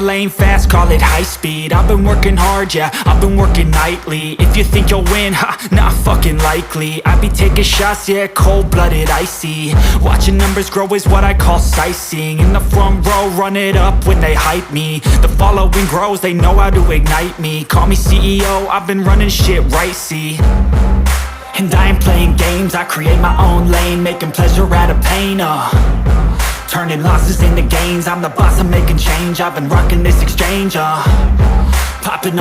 lane fast, call it high speed. I've been working hard, yeah, I've been working nightly. If you think you'll win, ha, not fucking likely. I be taking shots, yeah, cold-blooded, icy. Watching numbers grow is what I call sightseeing. In the front row, run it up when they hype me. The following grows, they know how to ignite me. Call me CEO, I've been running shit right, see. And I ain't playing games, I create my own lane, making pleasure out of pain, turning losses into gains. I'm the boss, I'm making change. I've been rocking this exchange, popping